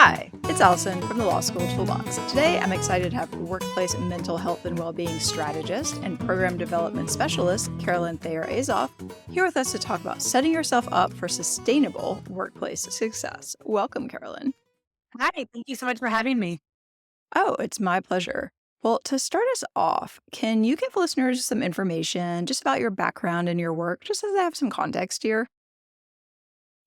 Hi, it's Alison from the Law School Toolbox. Today, I'm excited to have workplace mental health and well-being strategist and program development specialist Carolyn Thayer-Azoff here with us to talk about setting yourself up for sustainable workplace success. Welcome, Carolyn. Hi, thank you so much for having me. Oh, it's my pleasure. Well, to start us off, can you give listeners some information just about your background and your work, just so they have some context here?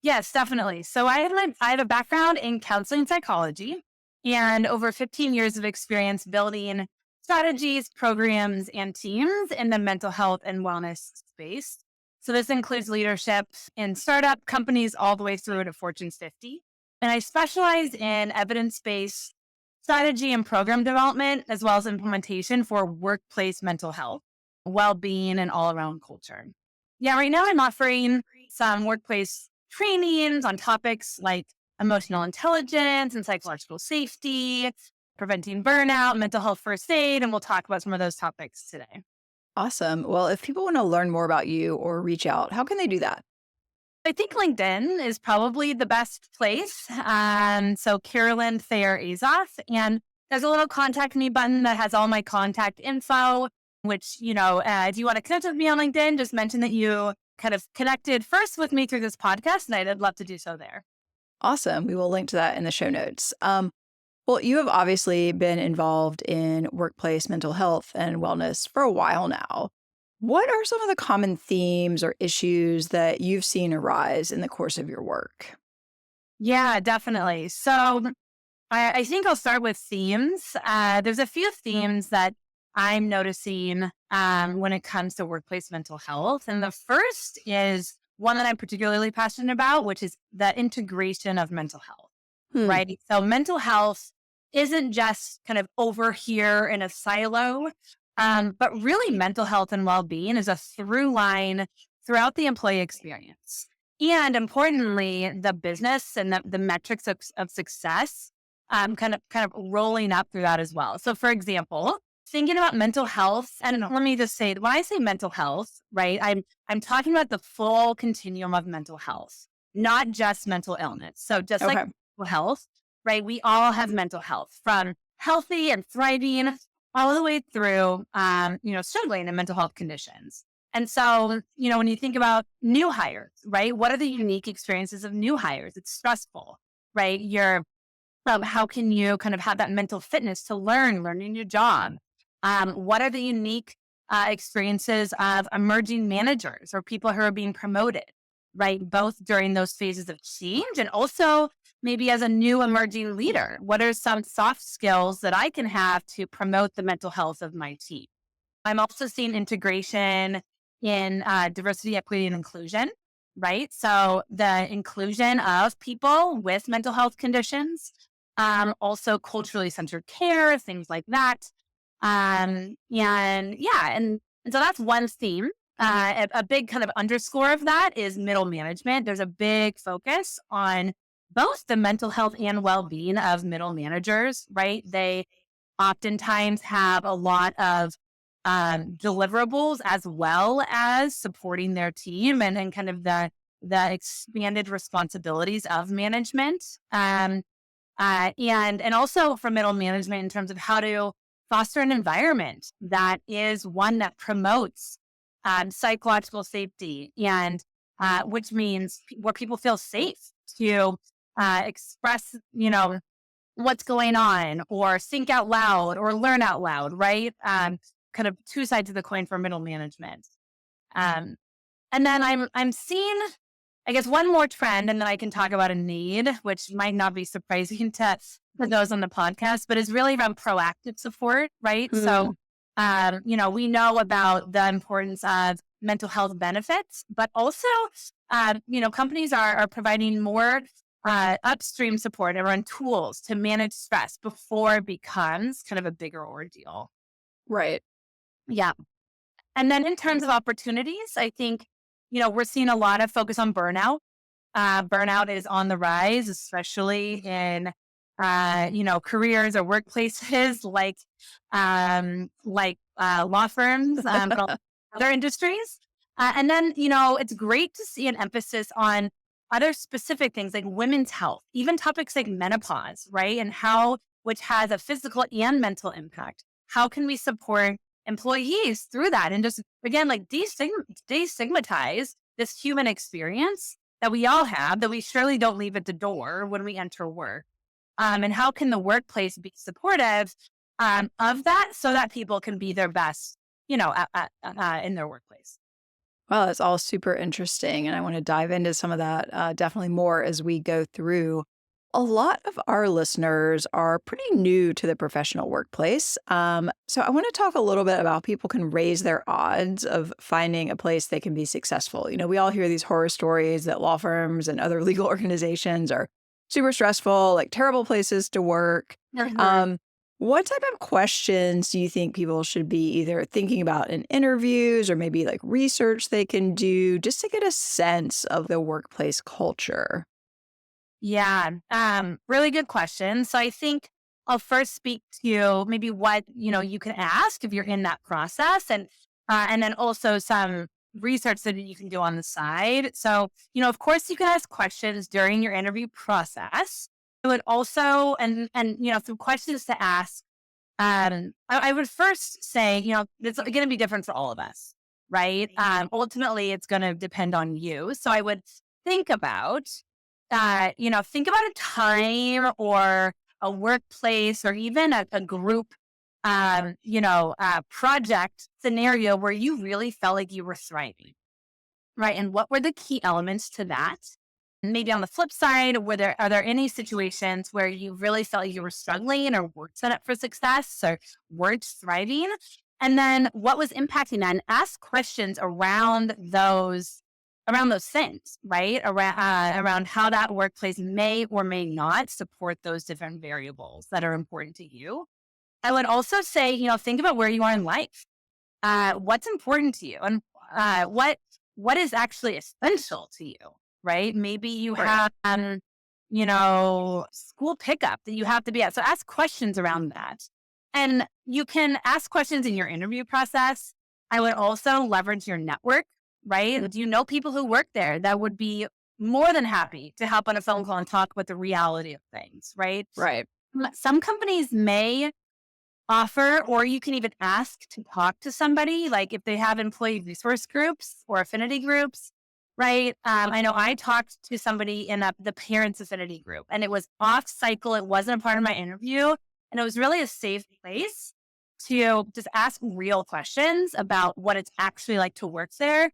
Yes, definitely. So I have a background in counseling psychology and over 15 years of experience building strategies, programs, and teams in the mental health and wellness space. So this includes leadership in startup companies all the way through to Fortune 50. And I specialize in evidence-based strategy and program development, as well as implementation for workplace mental health, well-being, and all-around culture. Yeah, right now I'm offering some workplace trainings on topics like emotional intelligence and psychological safety, preventing burnout, mental health first aid, and we'll talk about some of those topics today. Awesome. Well, if people want to learn more about you or reach out, how can they do that? I think LinkedIn is probably the best place. So Carolyn Thayer-Azoff, and there's a little contact me button that has all my contact info, which, if you want to connect with me on LinkedIn, just mention that you kind of connected first with me through this podcast, and I'd love to do so there. Awesome. We will link to that in the show notes. Well, you have obviously been involved in workplace mental health and wellness for a while now. What are some of the common themes or issues that you've seen arise in the course of your work? Yeah, definitely. So I think I'll start with themes. There's a few themes that I'm noticing when it comes to workplace mental health. And the first is one that I'm particularly passionate about, which is the integration of mental health, Hmm. right? So mental health isn't just kind of over here in a silo, but really mental health and well-being is a through line throughout the employee experience. And importantly, the business and the metrics of success kind of rolling up through that as well. So for example, thinking about mental health, and let me just say, when I say mental health, right, I'm talking about the full continuum of mental health, not just mental illness. So just like Okay. mental health, right, we all have mental health from healthy and thriving all the way through, struggling in mental health conditions. And so, when you think about new hires, right, what are the unique experiences of new hires? It's stressful, right? How can you kind of have that mental fitness to learning your job? What are the unique experiences of emerging managers or people who are being promoted, right? Both during those phases of change and also maybe as a new emerging leader. What are some soft skills that I can have to promote the mental health of my team? I'm also seeing integration in diversity, equity, and inclusion, right? So the inclusion of people with mental health conditions, also culturally centered care, things like that. And so that's one theme. A big kind of underscore of that is middle management. There's a big focus on both the mental health and well-being of middle managers, right? They oftentimes have a lot of deliverables as well as supporting their team and kind of the expanded responsibilities of management. And also for middle management in terms of how to foster an environment that is one that promotes psychological safety and which means where people feel safe to express, what's going on or think out loud or learn out loud, right? Kind of two sides of the coin for middle management. Um, and then I'm seeing, I guess, one more trend, and then I can talk about a need, which might not be surprising to those on the podcast, but is really around proactive support, right? Hmm. So, we know about the importance of mental health benefits, but also, companies are providing more upstream support around tools to manage stress before it becomes kind of a bigger ordeal. Right. Yeah. And then in terms of opportunities, I think, we're seeing a lot of focus on burnout. Burnout is on the rise, especially in, careers or workplaces like law firms, but also other industries. And then, it's great to see an emphasis on other specific things like women's health, even topics like menopause, right? And how, which has a physical and mental impact. How can we support employees through that? And just, again, like destigmatize this human experience that we all have, that we surely don't leave at the door when we enter work. And how can the workplace be supportive of that so that people can be their best, in their workplace? Well, that's all super interesting. And I want to dive into some of that definitely more as we go through. A lot of our listeners are pretty new to the professional workplace. So I want to talk a little bit about how people can raise their odds of finding a place they can be successful. We all hear these horror stories that law firms and other legal organizations are super stressful, like terrible places to work. Mhm. Um, what type of questions do you think people should be either thinking about in interviews or maybe like research they can do just to get a sense of the workplace culture? Yeah, really good question. So I think I'll first speak to maybe what you can ask if you're in that process, and then also some research that you can do on the side. So of course, you can ask questions during your interview process. I would also and some questions to ask. I would first say it's going to be different for all of us, right? Ultimately, it's going to depend on you. So I would think about think about a time or a workplace or even a group, project scenario where you really felt like you were thriving, right? And what were the key elements to that? Maybe on the flip side, are there any situations where you really felt like you were struggling or weren't set up for success or weren't thriving? And then what was impacting that? And ask questions around those things, right? Around how that workplace may or may not support those different variables that are important to you. I would also say, think about where you are in life. What's important to you, and what is actually essential to you, right? Maybe you Right. have, school pickup that you have to be at. So ask questions around that, and you can ask questions in your interview process. I would also leverage your network, right? Do you know people who work there that would be more than happy to hop on a phone call and talk about the reality of things, right? Right. Some companies may offer, or you can even ask to talk to somebody, like if they have employee resource groups or affinity groups, right? I know I talked to somebody in the parents affinity group, and it was off cycle. It wasn't a part of my interview, and it was really a safe place to just ask real questions about what it's actually like to work there,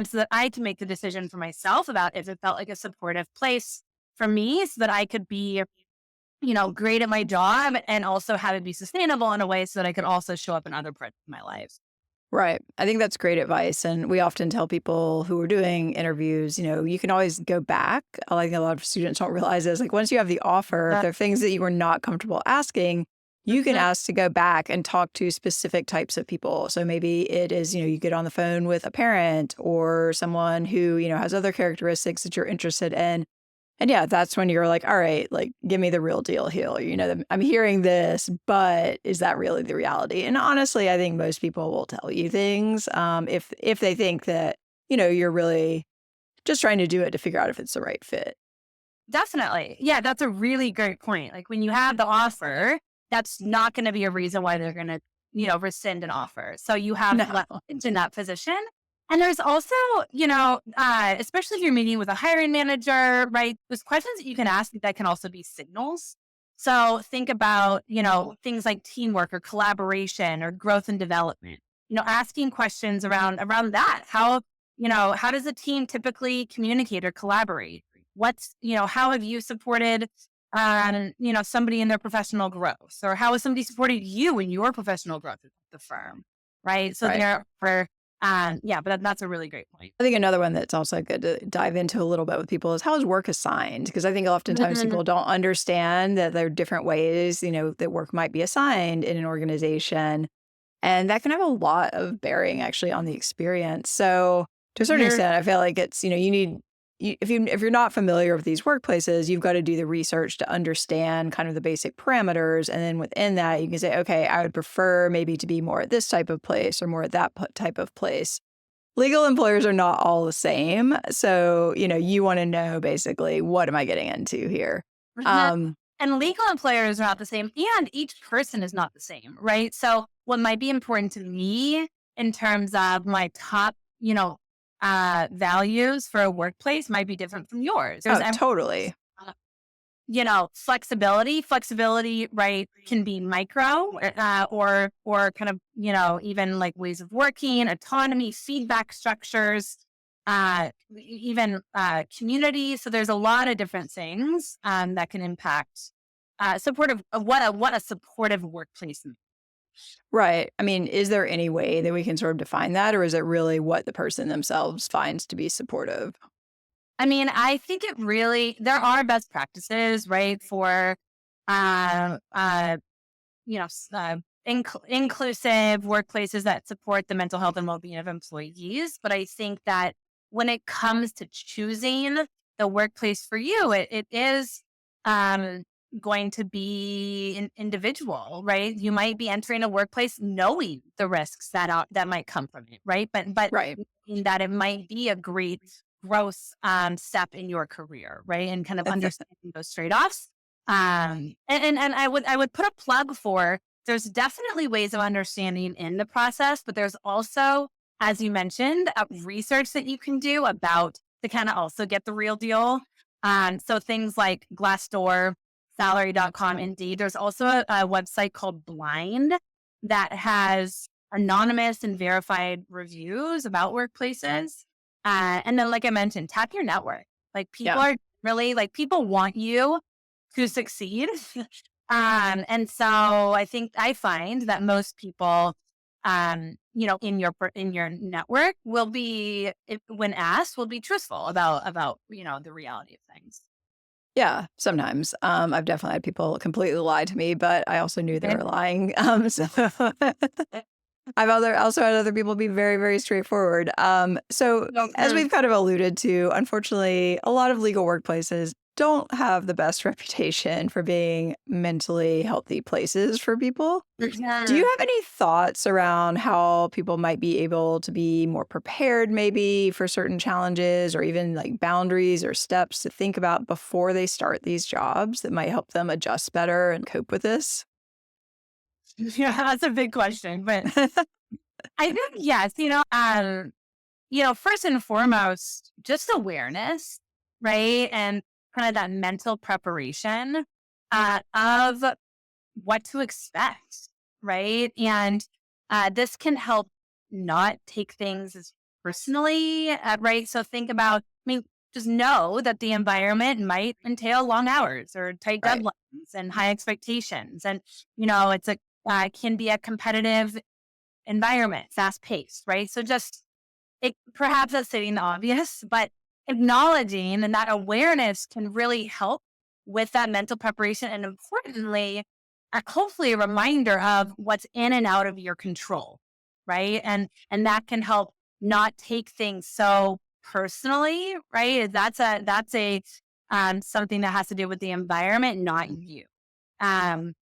so that I can make the decision for myself about if it felt like a supportive place for me, so that I could be great at my job and also have it be sustainable in a way so that I could also show up in other parts of my life. Right. I think that's great advice. And we often tell people who are doing interviews, you can always go back. I think a lot of students don't realize this. Like once you have the offer, if Uh, there are things that you were not comfortable asking, you can mhm. ask to go back and talk to specific types of people. So maybe it is, you get on the phone with a parent or someone who, has other characteristics that you're interested in. And yeah, that's when you're like, all right, like, give me the real deal here. I'm hearing this, but is that really the reality? And honestly, I think most people will tell you things if they think that, you're really just trying to do it to figure out if it's the right fit. Definitely. Yeah, that's a really great point. Like when you have the offer, that's not going to be a reason why they're going to, rescind an offer. So you have No. leverage in that position. And there's also, especially if you're meeting with a hiring manager, right? There's questions that you can ask that can also be signals. So think about, things like teamwork or collaboration or growth and development. Asking questions around that. How does a team typically communicate or collaborate? How have you supported, somebody in their professional growth, or how has somebody supported you in your professional growth at the firm, right? So Right. yeah, but that's a really great point. I think another one that's also good to dive into a little bit with people is how is work assigned? Because I think oftentimes Mhm. people don't understand that there are different ways, that work might be assigned in an organization. And that can have a lot of bearing actually on the experience. So to a certain You're extent, I feel like it's, if you're not familiar with these workplaces, you've got to do the research to understand kind of the basic parameters. And then within that, you can say, okay, I would prefer maybe to be more at this type of place or more at that type of place. legal employers are not all the same. So, you want to know basically, what am I getting into here? Mhm. Um, And legal employers are not the same, and each person is not the same, right? So what might be important to me in terms of my top, values for a workplace might be different from yours. There's oh, totally. uh, flexibility, right, can be micro, or kind of, even like ways of working, autonomy, feedback structures, even community. So there's a lot of different things that can impact supportive of what a supportive workplace means. Right. I mean, is there any way that we can sort of define that, or is it really what the person themselves finds to be supportive? I mean, I think it really there are best practices, right, for uh, uh, inclusive workplaces that support the mental health and well-being of employees. But I think that when it comes to choosing the workplace for you, it is um, going to be individual, right? You might be entering a workplace knowing the risks that might come from it, right? But Right. knowing that it might be a great growth step in your career, right? And kind of understanding those trade-offs. And I would put a plug for there's definitely ways of understanding in the process, but there's also, as you mentioned, research that you can do about to kind of also get the real deal. So things like Glassdoor, salary.com, Indeed. There's also a website called Blind that has anonymous and verified reviews about workplaces. And then, like I mentioned, tap your network. Like people Yeah. are really like people want you to succeed. And so I find that most people, in your network will be, when asked, will be truthful about the reality of things. Yeah, sometimes. I've definitely had people completely lie to me, but I also knew they Okay. were lying. So I've also had other people be very, very straightforward. So as Mhm. we've kind of alluded to, unfortunately, a lot of legal workplaces don't have the best reputation for being mentally healthy places for people. Do you Mhm. have any thoughts around how people might be able to be more prepared, maybe for certain challenges, or even like boundaries or steps to think about before they start these jobs that might help them adjust better and cope with this? Yeah, that's a big question, but I think yes. First and foremost, just awareness, right, and kind of that mental preparation of what to expect, right? And this can help not take things as personally, right? So think about, just know that the environment might entail long hours or tight Right. deadlines and high expectations. And, it's can be a competitive environment, fast paced, right? So just perhaps that's stating the obvious, but acknowledging and that awareness can really help with that mental preparation. And importantly, hopefully a reminder of what's in and out of your control, right? And that can help not take things so personally, right? That's a something that has to do with the environment, not you. Um,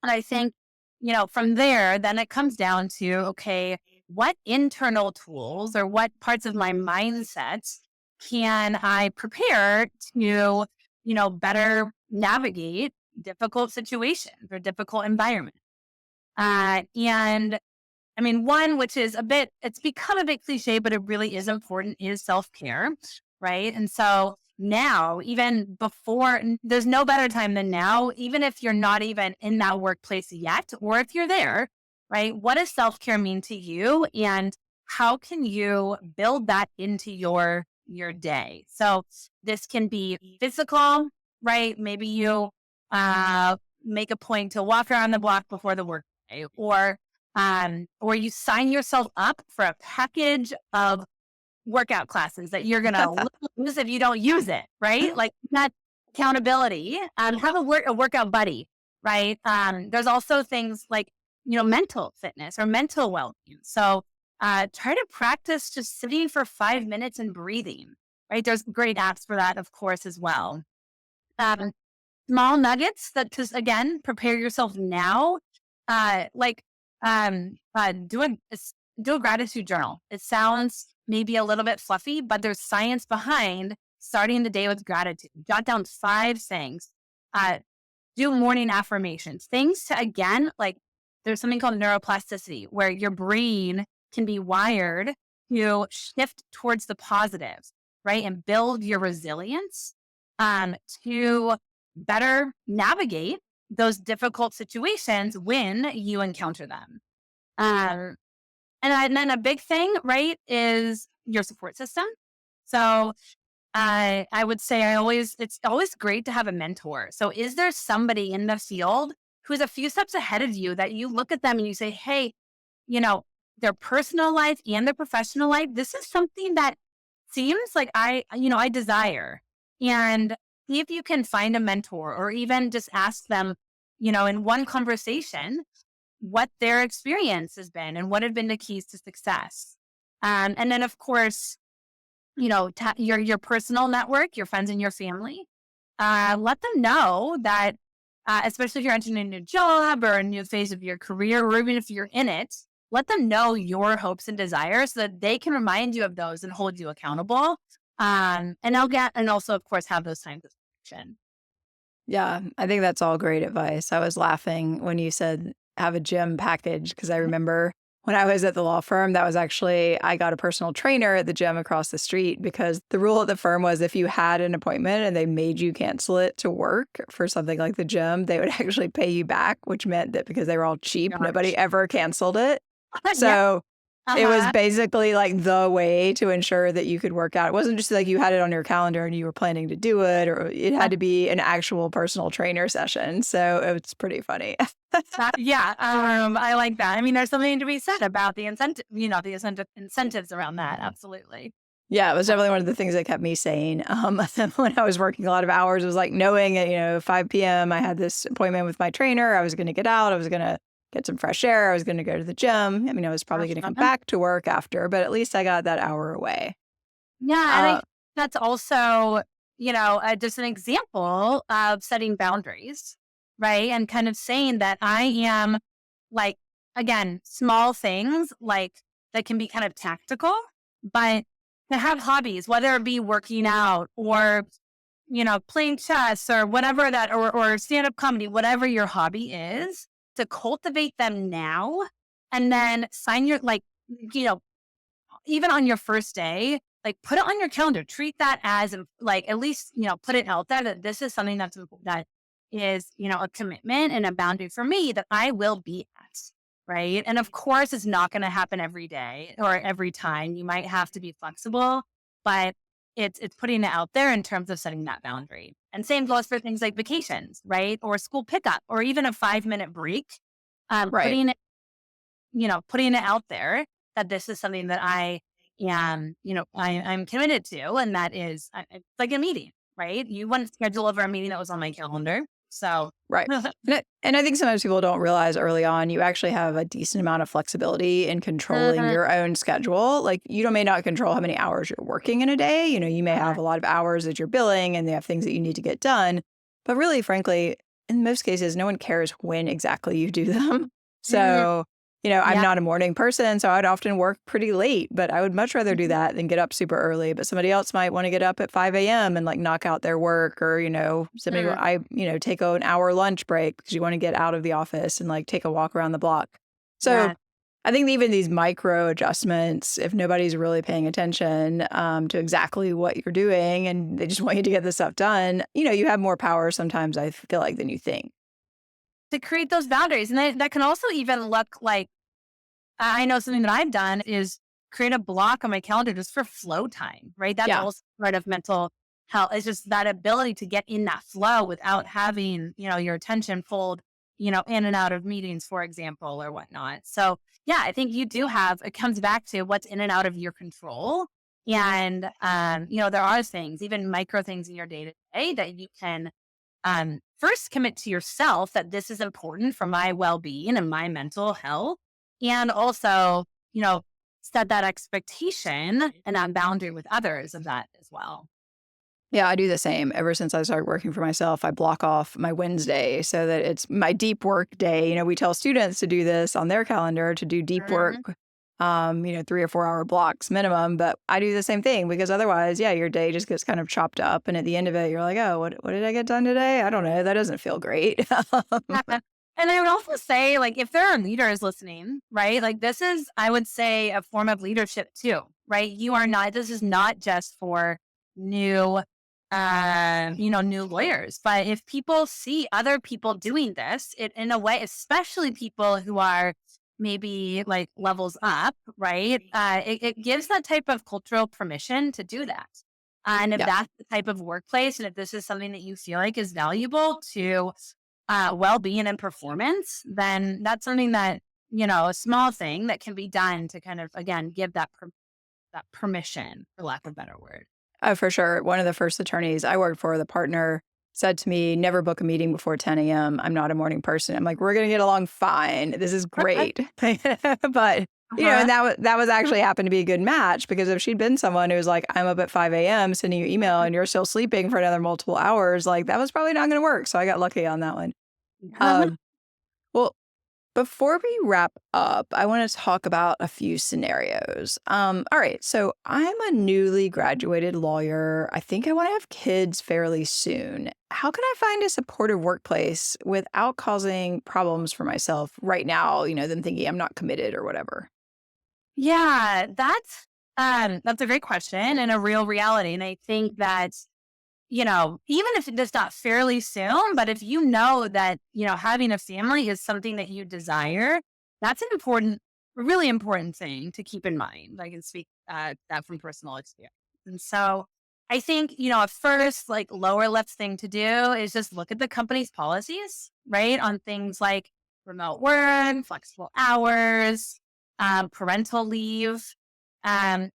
and I think, from there, then it comes down to, okay, what internal tools or what parts of my mindset can I prepare to, better navigate difficult situations or difficult environments? And one, which is it's become a bit cliche, but it really is important, is self care, right? And so now, even before, there's no better time than now, even if you're not even in that workplace yet, or if you're there, right? What does self care mean to you? And how can you build that into your day? So this can be physical, right? Maybe you make a point to walk around the block before the workday, or you sign yourself up for a package of workout classes that you're going to lose if you don't use it, right? Like that accountability. Have a workout buddy, right? There's also things like, mental fitness or mental well-being. So try to practice just sitting for 5 minutes and breathing, right? There's great apps for that, of course, as well. Um, Small nuggets that just again prepare yourself now, like do a gratitude journal. It sounds maybe a little bit fluffy, but there's science behind starting the day with gratitude. Jot down 5 things. Uh, do morning affirmations. Things to, again, like there's something called neuroplasticity where your brain can be wired to shift towards the positives, right? And build your resilience to better navigate those difficult situations when you encounter them. Um, and then a big thing, right, is your support system. So I would say it's always great to have a mentor. So is there somebody in the field who's a few steps ahead of you that you look at them and you say, hey, their personal life and their professional life, this is something that seems like I desire. And see if you can find a mentor or even just ask them, in one conversation, what their experience has been and what have been the keys to success. And then, of course, your personal network, your friends and your family, let them know that, especially if you're entering a new job or a new phase of your career, or even if you're in it, let them know your hopes and desires so that they can remind you of those and hold you accountable. And also, of course, have those times of reflection. Yeah, I think that's all great advice. I was laughing when you said have a gym package because I remember when I was at the law firm, that was actually, I got a personal trainer at the gym across the street because the rule at the firm was if you had an appointment and they made you cancel it to work for something like the gym, they would actually pay you back, which meant that because they were all cheap, nobody Gosh. ever canceled it. Yeah. So it was Uh-huh. basically like the way to ensure that you could work out. It wasn't just like you had it on your calendar and you were planning to do it, or it had to be an actual personal trainer session. So it's pretty funny. Yeah, I like that. I mean, there's something to be said about the incentive, incentives around that. Absolutely. Yeah, it was definitely one of the things that kept me sane. When I was working a lot of hours, it was like knowing at, 5 p.m. I had this appointment with my trainer. I was going to get out. I was going to get some fresh air. I was going to go to the gym. I mean, I was probably going to come Uh-huh. back to work after, but at least I got that hour away. Yeah, and I Uh, think that's also, just an example of setting boundaries, right? And kind of saying that I am like, again, small things like that can be kind of tactical, but to have hobbies, whether it be working out or, playing chess or whatever that, or stand-up comedy, whatever your hobby is, to cultivate them now and then sign your, you know, even on your first day, like put it on your calendar, treat that as like, at least, put it out there that this is something that is, a commitment and a boundary for me that I will be at. Right. And of course, it's not going to happen every day or every time. You might have to be flexible, but it's putting it out there in terms of setting that boundary. And same goes for things like vacations, right? Or school pickup or even a 5-minute break. right. Putting it out there that this is something that I am, I'm committed to. And that is it's like a meeting, right? You wouldn't schedule over a meeting that was on my calendar. So, Right. And I think sometimes people don't realize early on you actually have a decent amount of flexibility in controlling Mhm. your own schedule. Like you may not control how many hours you're working in a day. You may have Uh-huh. a lot of hours that you're billing and they have things that you need to get done. But really, frankly, in most cases, no one cares when exactly you do them. Mhm. So, I'm Yeah. not a morning person, so I'd often work pretty late, but I would much rather do Mhm. that than get up super early. But somebody else might want to get up at 5 a.m. and like knock out their work, or, somebody, Mhm. take an hour lunch break because you want to get out of the office and like take a walk around the block. So Yeah. I think even these micro adjustments, if nobody's really paying attention to exactly what you're doing and they just want you to get this stuff done, you have more power sometimes, I feel like, than you think. To create those boundaries. And that can also even look like I know something that I've done is create a block on my calendar just for flow time, right? That's Yeah. also part of mental health. It's just that ability to get in that flow without having, your attention pulled, in and out of meetings, for example, or whatnot. So yeah, I think you do it comes back to what's in and out of your control. And, there are things, even micro things in your day to day that you can first commit to yourself that this is important for my well-being and my mental health, and also set that expectation and that boundary with others of that as well. Yeah, I do the same. Ever since I started working for myself, I block off my Wednesday so that it's my deep work day. We tell students to do this on their calendar to do deep work Mhm. 3 or 4 hour blocks minimum. But I do the same thing because otherwise, yeah, your day just gets kind of chopped up. And at the end of it, you're like, oh, what did I get done today? I don't know. That doesn't feel great. And I would also say, like, if there are leaders listening, right? Like, this is, I would say, a form of leadership too, right? This is not just for new, new lawyers, but if people see other people doing this, it in a way, especially people who are maybe like levels up, right? It gives that type of cultural permission to do that. And if Yeah. that's the type of workplace, and if this is something that you feel like is valuable to well-being and performance, then that's something that, a small thing that can be done to kind of, again, give that permission, for lack of a better word. Oh, for sure. One of the first attorneys I worked for, the partner said to me, never book a meeting before 10 a.m. I'm not a morning person. I'm like, we're going to get along fine. This is great. But, and Uh-huh. that was actually happened to be a good match because if she'd been someone who was like, I'm up at 5 a.m. sending you email and you're still sleeping for another multiple hours, like that was probably not going to work. So I got lucky on that one. Um, well, before we wrap up, I want to talk about a few scenarios. All right, so I'm a newly graduated lawyer. I think I want to have kids fairly soon. How can I find a supportive workplace without causing problems for myself right now? Them thinking I'm not committed or whatever. Yeah, that's a great question and a real reality. And I think that, even if it's not fairly soon, but if you know that, having a family is something that you desire, that's an really important thing to keep in mind. I can speak that from personal experience. And so I think, a first, like, lower left thing to do is just look at the company's policies, right? On things like remote work, flexible hours, parental leave. I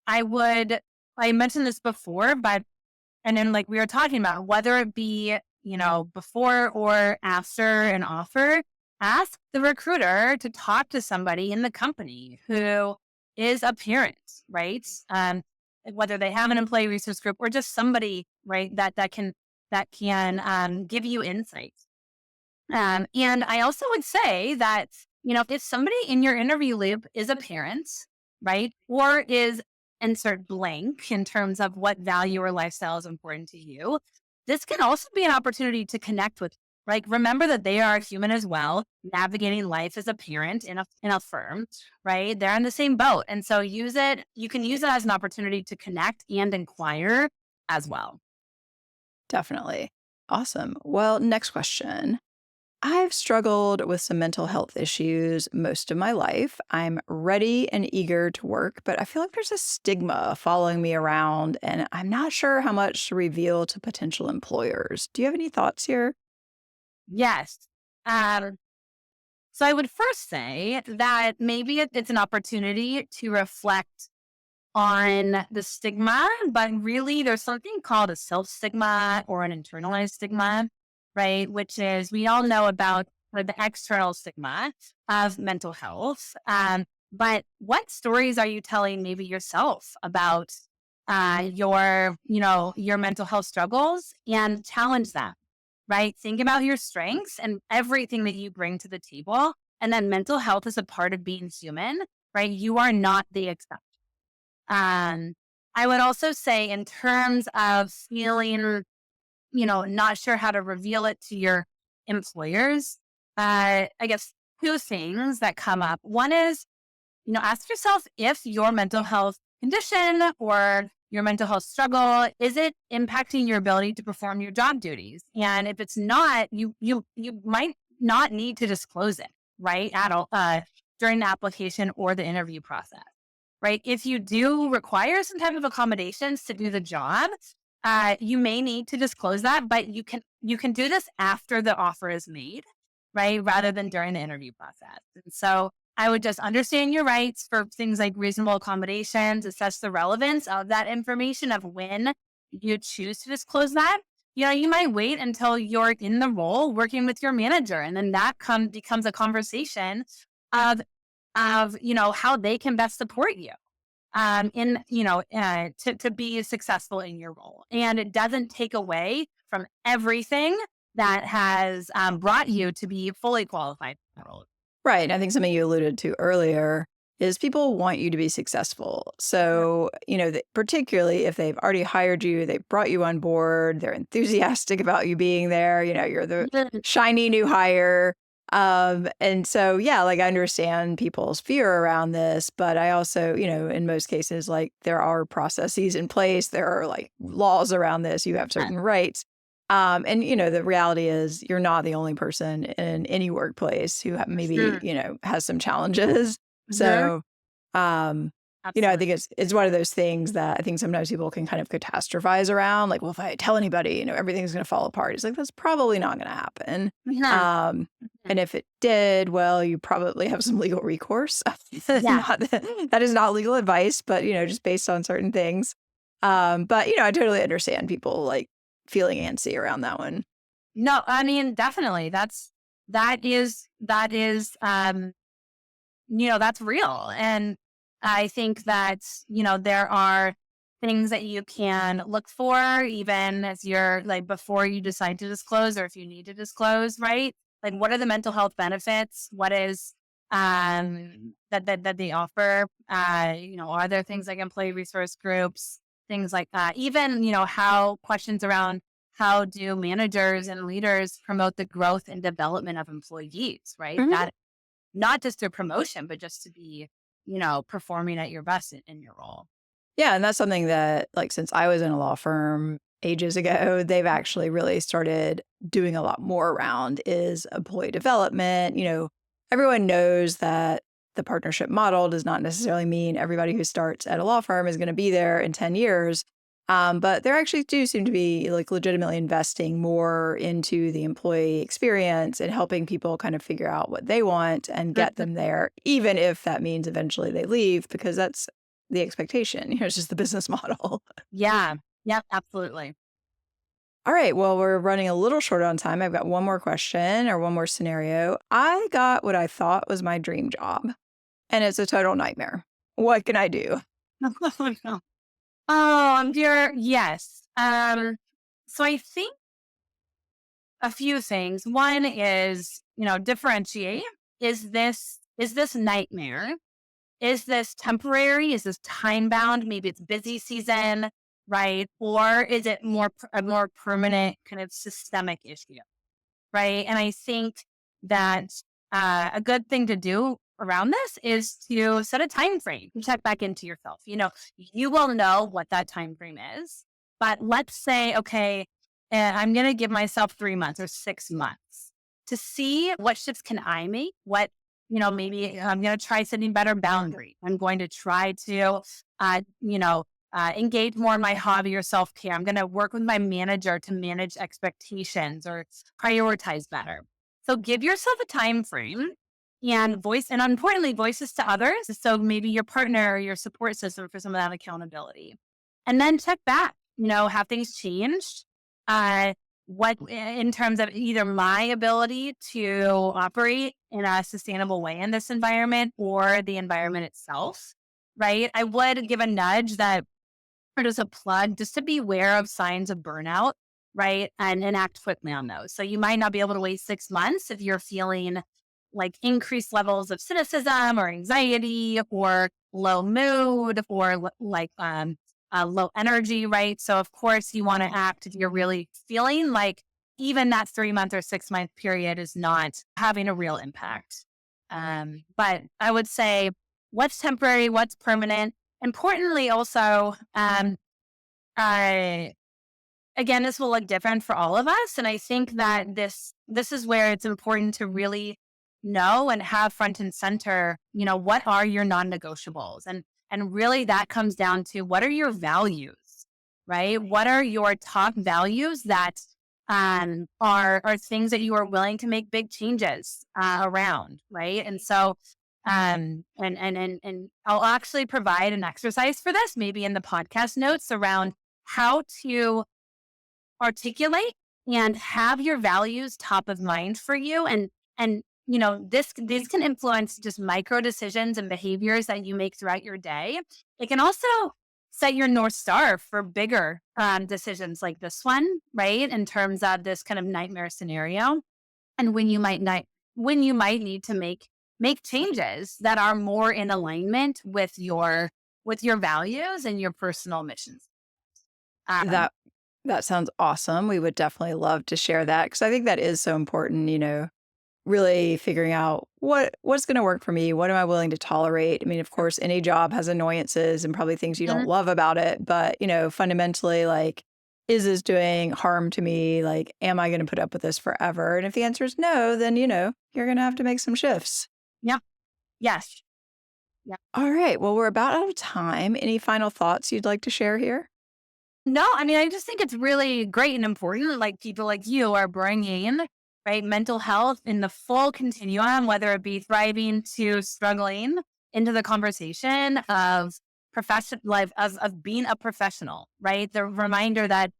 mentioned this before, but and then, like we were talking about, whether it be, before or after an offer, ask the recruiter to talk to somebody in the company who is a parent, right? Whether they have an employee resource group or just somebody, right, that can give you insights. And I also would say that, if somebody in your interview loop is a parent, right, or is insert blank in terms of what value or lifestyle is important to you, this can also be an opportunity to connect with. Like, remember that they are a human as well, navigating life as a parent in a firm, right? They're in the same boat. And so you can use it as an opportunity to connect and inquire as well. Definitely. Awesome. Well, next question. I've struggled with some mental health issues most of my life. I'm ready and eager to work, but I feel like there's a stigma following me around, and I'm not sure how much to reveal to potential employers. Do you have any thoughts here? Yes. Um, So I would first say that maybe it's an opportunity to reflect on the stigma, but really there's something called a self stigma or an internalized stigma, right? Which is, we all know about the external stigma of mental health. But what stories are you telling maybe yourself about your mental health struggles, and challenge them, right? Think about your strengths and everything that you bring to the table. And then mental health is a part of being human, right? You are not the exception. Um, I would also say, in terms of feeling, not sure how to reveal it to your employers, I guess two things that come up. One is, ask yourself if your mental health condition or your mental health struggle, is it impacting your ability to perform your job duties? And if it's not, you might not need to disclose it, right? At all, during the application or the interview process, right? If you do require some type of accommodations to do the job, you may need to disclose that, but you can do this after the offer is made, right? Rather than during the interview process. And so I would just understand your rights for things like reasonable accommodations, assess the relevance of that information of when you choose to disclose that. You might wait until you're in the role working with your manager, and then that becomes a conversation of how they can best support you to be successful in your role. And it doesn't take away from everything that has brought you to be fully qualified for that role. Right. I think something you alluded to earlier. is people want you to be successful. So, particularly if they've already hired you, they've brought you on board, they're enthusiastic about you being there, you're the Mhm. shiny new hire. And so, yeah, like I understand people's fear around this, but I also, in most cases, like there are processes in place, there are like laws around this, you have certain rights. And the reality is you're not the only person in any workplace who maybe, Sure. has some challenges. Mhm. So, um, I think Absolutely. it's one of those things that I think sometimes people can kind of catastrophize around, like, well, if I tell anybody, everything's going to fall apart. It's like that's probably not going to happen. Mhm. Um, Mhm. and if it did, well, you probably have some legal recourse. Yeah. Not that is not legal advice, but just based on certain things. But I totally understand people like feeling antsy around that one. No, I mean, definitely. That's real. And I think that, there are things that you can look for even as you're like before you decide to disclose or if you need to disclose, right? Like what are the mental health benefits? What is that they offer? Are there things like employee resource groups, things like that? Even, how questions around how do managers and leaders promote the growth and development of employees, right? Mhm. That not just a promotion, but just to be, performing at your best in your role. Yeah, and that's something that, like, since I was in a law firm ages ago, they've actually really started doing a lot more around is employee development. Everyone knows that the partnership model does not necessarily mean everybody who starts at a law firm is going to be there in 10 years. But there actually do seem to be like legitimately investing more into the employee experience and helping people kind of figure out what they want and get Mhm. them there, even if that means eventually they leave, because that's the expectation. It's just the business model. Yeah. Yep. Absolutely. All right. Well, we're running a little short on time. I've got one more question or one more scenario. I got what I thought was my dream job, and it's a total nightmare. What can I do? Oh, dear. Yes. So I think a few things. One is, differentiate. Is this nightmare? Is this temporary? Is this time bound? Maybe it's busy season, right? Or is it a more permanent kind of systemic issue, right? And I think that a good thing to do around this is to set a time frame. Check back into yourself. You will know what that time frame is. But let's say, okay, I'm going to give myself 3 months or 6 months to see what shifts can I make. Maybe I'm going to try setting better boundaries. I'm going to try to, engage more in my hobby or self care. I'm going to work with my manager to manage expectations or prioritize better. So give yourself a time frame and importantly, voices to others. So maybe your partner or your support system for some of that accountability. And then check back, have things changed? What in terms of either my ability to operate in a sustainable way in this environment or the environment itself, right? I would give a nudge that or just a plug just to be aware of signs of burnout, right? And act quickly on those. So you might not be able to wait 6 months if you're feeling like increased levels of cynicism or anxiety or low mood or low energy, right? So of course you want to act if you're really feeling like even that 3 month or 6 month period is not having a real impact. But I would say what's temporary, what's permanent. Importantly, also, I again, this will look different for all of us, and I think that this is where it's important to really know and have front and center. What are your non-negotiables, and really that comes down to what are your values, right? What are your top values that are things that you are willing to make big changes around, right? And so and I'll actually provide an exercise for this, maybe in the podcast notes around how to articulate and have your values top of mind for you. And these can influence just micro decisions and behaviors that you make throughout your day. It can also set your North Star for bigger decisions like this one, right? In terms of this kind of nightmare scenario and when you might need to make make changes that are more in alignment with your values and your personal missions. Um, That that sounds awesome. We would definitely love to share that because I think that is so important, really figuring out what's going to work for me. What am I willing to tolerate? I mean, of course, any job has annoyances and probably things you don't mhm. love about it, but, fundamentally, like, is this doing harm to me? Like, am I going to put up with this forever? And if the answer is no, then, you're going to have to make some shifts. Yep. Yes. Yep. All right. Well, we're about out of time. Any final thoughts you'd like to share here? No, I mean, I just think it's really great and important. Like people like you are bringing right mental health in the full continuum, whether it be thriving to struggling, into the conversation of profession life of being a professional. Right, the reminder that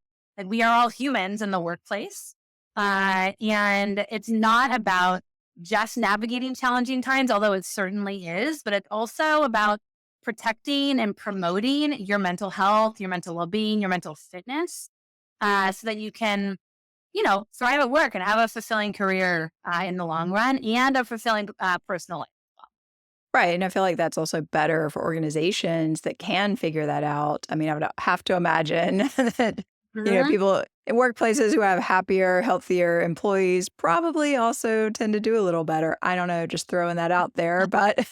we are all humans in the workplace, and it's not about just navigating challenging times, although it certainly is, but it's also about protecting and promoting your mental health, your mental well-being, your mental fitness, so that you can, thrive at work and have a fulfilling career in the long run and a fulfilling personal life. Right. And I feel like that's also better for organizations that can figure that out. I mean, I would have to imagine that, Mhm. people in workplaces who have happier, healthier employees probably also tend to do a little better. I don't know, just throwing that out there. But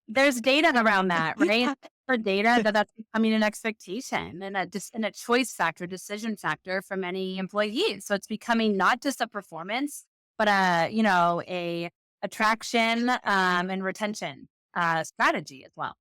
There's data around that, right? For data that's becoming an expectation and a choice factor, decision factor for many employees. So it's becoming not just a performance, but a attraction and retention strategy as well.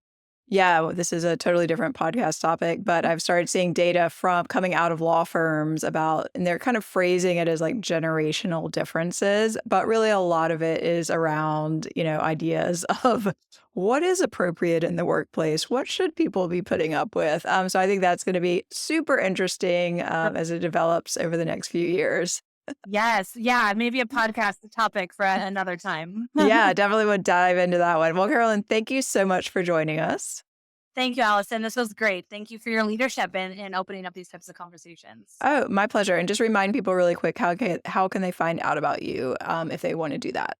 Yeah, well, this is a totally different podcast topic, but I've started seeing data from coming out of law firms about, and they're kind of phrasing it as like generational differences, but really a lot of it is around, ideas of what is appropriate in the workplace? What should people be putting up with? So I think that's going to be super interesting as it develops over the next few years. Yes. Yeah. Maybe a podcast topic for another time. Yeah, definitely would dive into that one. Well, Carolyn, thank you so much for joining us. Thank you, Allison. This was great. Thank you for your leadership in opening up these types of conversations. Oh, my pleasure. And just remind people really quick, how can they find out about you if they want to do that?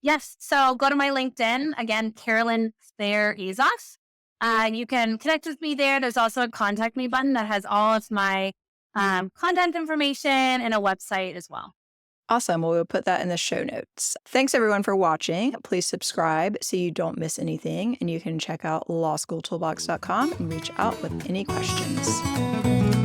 Yes. So go to my LinkedIn, again, Carolyn Thayer-Azoff. You can connect with me there. There's also a contact me button that has all of my contact information and a website as well. Awesome. Well, we'll put that in the show notes. Thanks everyone for watching. Please subscribe so you don't miss anything. And you can check out lawschooltoolbox.com and reach out with any questions.